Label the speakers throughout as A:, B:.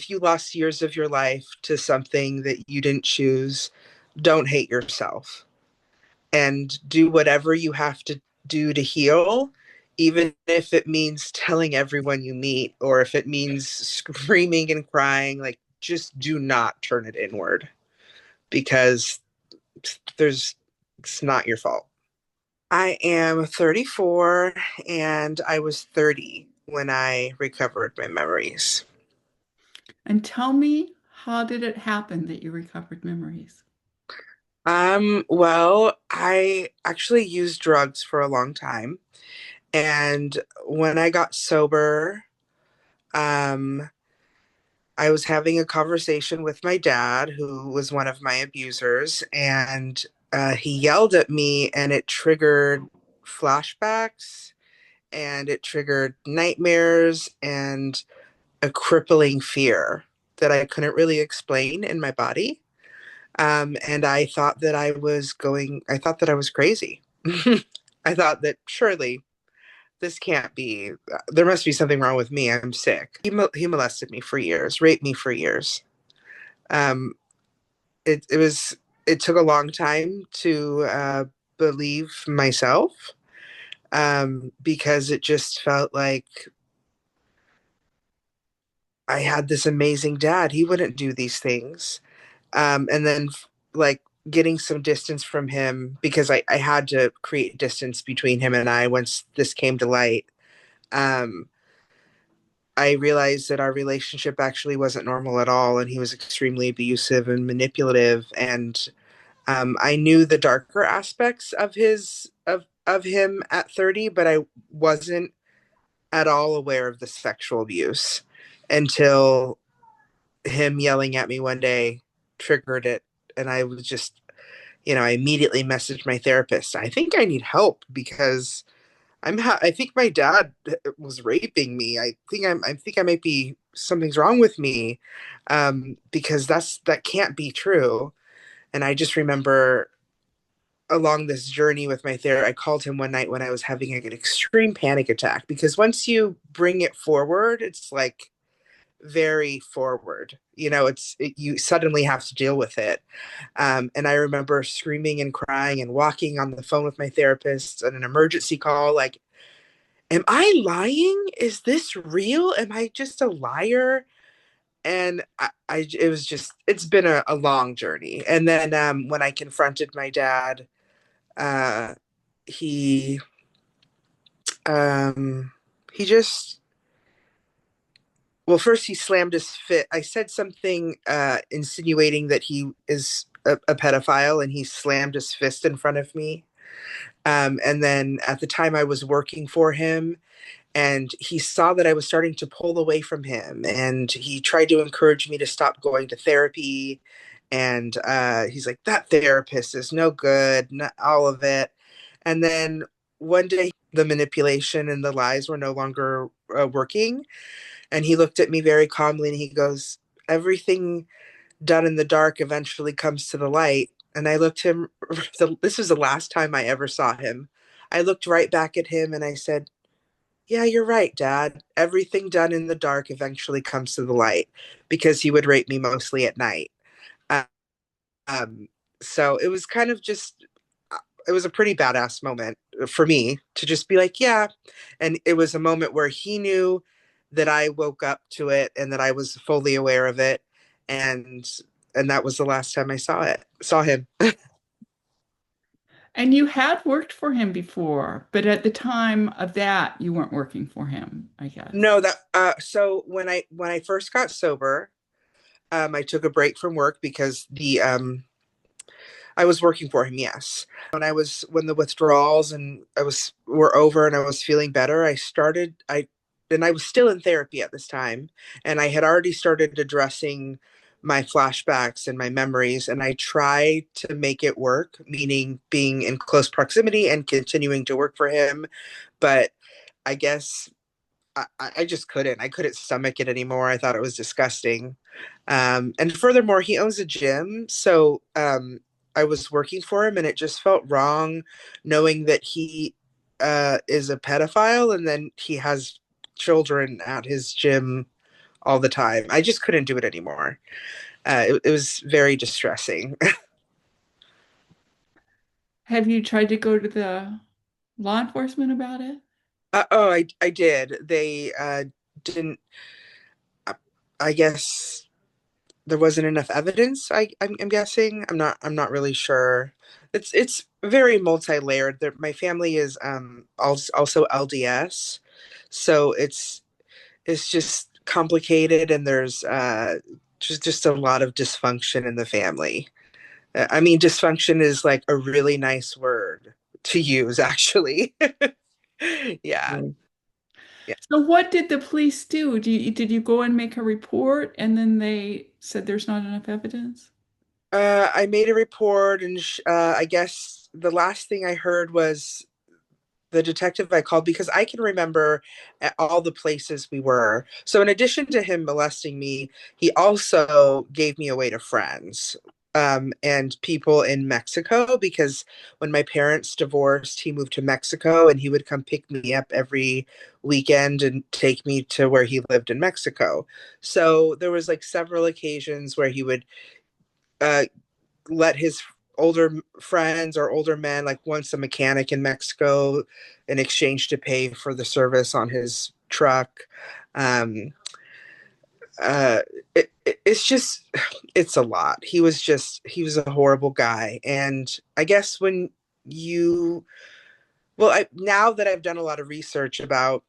A: if you lost years of your life to something that you didn't choose, don't hate yourself and do whatever you have to do to heal, even if it means telling everyone you meet or if it means screaming and crying. Like, just do not turn it inward because there's it's not your fault. I am 34 and I was 30 when I recovered my memories.
B: And tell me, how did it happen that you recovered memories?
A: Well, I actually used drugs for a long time. And when I got sober, um, I was having a conversation with my dad, who was one of my abusers, and he yelled at me, and it triggered flashbacks, and it triggered nightmares, and a crippling fear that I couldn't really explain in my body. And I thought that I was crazy. I thought that surely this can't be, there must be something wrong with me. I'm sick. He molested me for years, raped me for years. Um, it was, it took a long time to believe myself because it just felt like I had this amazing dad. He wouldn't do these things. And then, like, getting some distance from him because I had to create distance between him and I once this came to light. Um, I realized that our relationship actually wasn't normal at all, and he was extremely abusive and manipulative. And I knew the darker aspects of him at 30, but I wasn't at all aware of the sexual abuse until him yelling at me one day triggered it, and I was just, I immediately messaged my therapist. I think I need help because I think my dad was raping me. I think I might be something's wrong with me, because that can't be true. And I just remember along this journey with my therapist, I called him one night when I was having an extreme panic attack because once you bring it forward, it's like very forward. You suddenly have to deal with it. And I remember screaming and crying and walking on the phone with my therapist on an emergency call, like, am I lying? Is this real? Am I just a liar? And it was just, it's been a long journey. And then when I confronted my dad, uh, he, um, he just, well, first he slammed his fist. I said something insinuating that he is a pedophile, and he slammed his fist in front of me. And then at the time I was working for him, and he saw that I was starting to pull away from him, and he tried to encourage me to stop going to therapy. And he's like, that therapist is no good, not all of it. And then one day, the manipulation and the lies were no longer working. And he looked at me very calmly and he goes, everything done in the dark eventually comes to the light. And I looked him, this was the last time I ever saw him. I looked right back at him and I said, yeah, you're right, Dad. Everything done in the dark eventually comes to the light, because he would rape me mostly at night. Um, so it was kind of just, it was a pretty badass moment for me to just be like, yeah. And it was a moment where he knew that I woke up to it and that I was fully aware of it. And that was the last time I saw him.
B: And you had worked for him before, but at the time of that, you weren't working for him, I guess.
A: No, that so when I first got sober, I took a break from work because the I was working for him, yes. When the withdrawals and I was were over and I was feeling better, I was still in therapy at this time, and I had already started addressing my flashbacks and my memories, and I tried to make it work, meaning being in close proximity and continuing to work for him. But I guess I just couldn't. I couldn't stomach it anymore. I thought it was disgusting. And furthermore, he owns a gym. So I was working for him, and it just felt wrong knowing that he is a pedophile and then he has children at his gym all the time. I just couldn't do it anymore. It was very distressing.
B: Have you tried to go to the law enforcement about it?
A: Oh, I did. They didn't. I guess there wasn't enough evidence. I'm guessing. I'm not really sure. It's very multi-layered. My family is also LDS, so it's just complicated, and there's just a lot of dysfunction in the family. I mean, dysfunction is like a really nice word to use, actually. Yeah,
B: Right.
A: yeah.
B: So what did the police do? Did you go and make a report and then they said there's not enough evidence?
A: I made a report, and I guess the last thing I heard was the detective I called because I can remember at all the places we were. So in addition to him molesting me, he also gave me away to friends and people in Mexico because when my parents divorced, he moved to Mexico and he would come pick me up every weekend and take me to where he lived in Mexico. So there was like several occasions where he would uh, let his older friends or older men, like once a mechanic in Mexico, in exchange to pay for the service on his truck. Um, uh, it's just, it's a lot. He was a horrible guy. And I guess when you, well, now that I've done a lot of research about,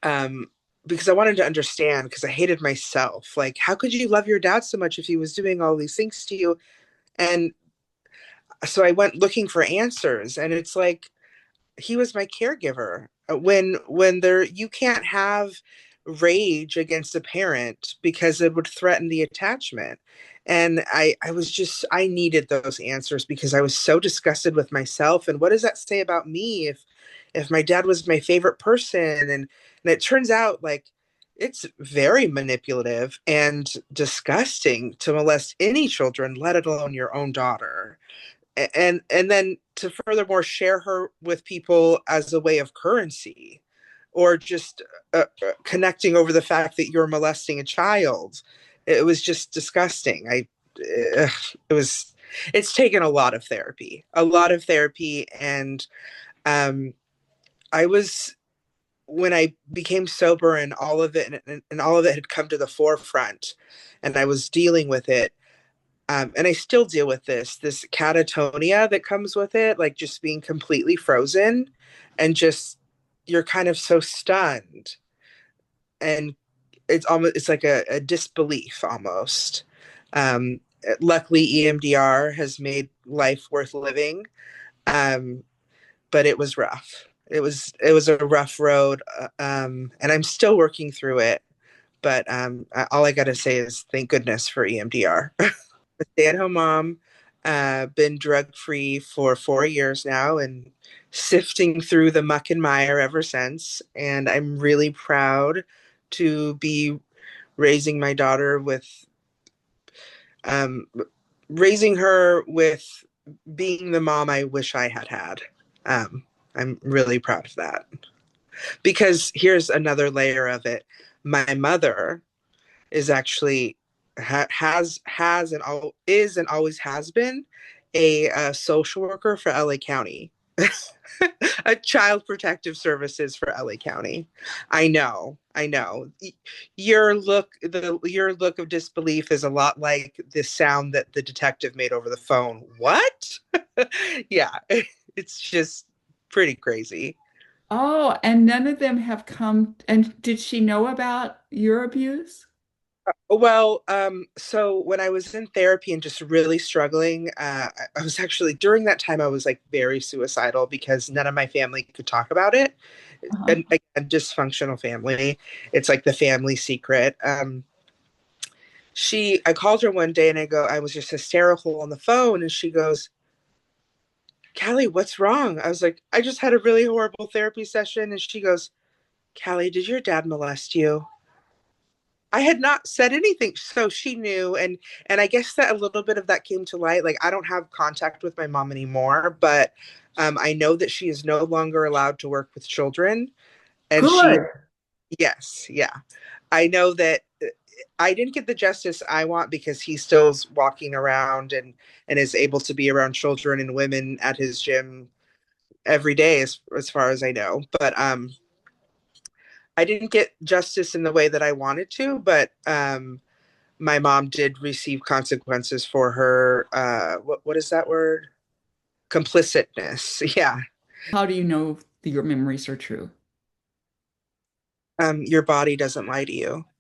A: um, because I wanted to understand, because I hated myself. Like, how could you love your dad so much if he was doing all these things to you? And so I went looking for answers, and it's like he was my caregiver. When there you can't have rage against a parent because it would threaten the attachment. And I was just I needed those answers because I was so disgusted with myself. And what does that say about me if my dad was my favorite person? And it turns out like it's very manipulative and disgusting to molest any children, let alone your own daughter. And then to furthermore share her with people as a way of currency or just connecting over the fact that you're molesting a child. It was just disgusting. It was it's taken a lot of therapy. And um I was when I became sober and all of it and all of it had come to the forefront and I was dealing with it. And I still deal with this catatonia that comes with it, like just being completely frozen and just you're kind of so stunned. And it's like a disbelief almost. Um, Luckily, EMDR has made life worth living, um, but it was rough. It was a rough road, and I'm still working through it. But all I gotta say is thank goodness for EMDR. Stay-at-home mom, been drug-free for 4 years now, and sifting through the muck and mire ever since. And I'm really proud to be raising my daughter with, um, raising her with being the mom I wish I had had. Um, I'm really proud of that because here's another layer of it. My mother is actually has and is and always has been a social worker for LA County, a child protective services for LA County. I know. Your look of disbelief is a lot like the sound that the detective made over the phone. What? Yeah, it's just pretty crazy.
B: Oh, and none of them have come. And did she know about your abuse?
A: Well, so when I was in therapy and just really struggling, I was actually during that time I was like very suicidal because none of my family could talk about it.
B: Uh-huh.
A: And a dysfunctional family, it's like the family secret. I called her one day and I was just hysterical on the phone, and she goes, "Callie, what's wrong?" I was like, "I just had a really horrible therapy session," and she goes, "Callie, did your dad molest you?" I had not said anything, so she knew, and I guess that a little bit of that came to light. Like I don't have contact with my mom anymore, but I know that she is no longer allowed to work with children, and she,
B: Good.
A: yes, yeah, I know that I didn't get the justice I want because he's still walking around and is able to be around children and women at his gym every day, as far as I know. But I didn't get justice in the way that I wanted to. But my mom did receive consequences for her. What is that word? Complicitness. Yeah.
B: How do you know that your memories are true?
A: Your body doesn't lie to you.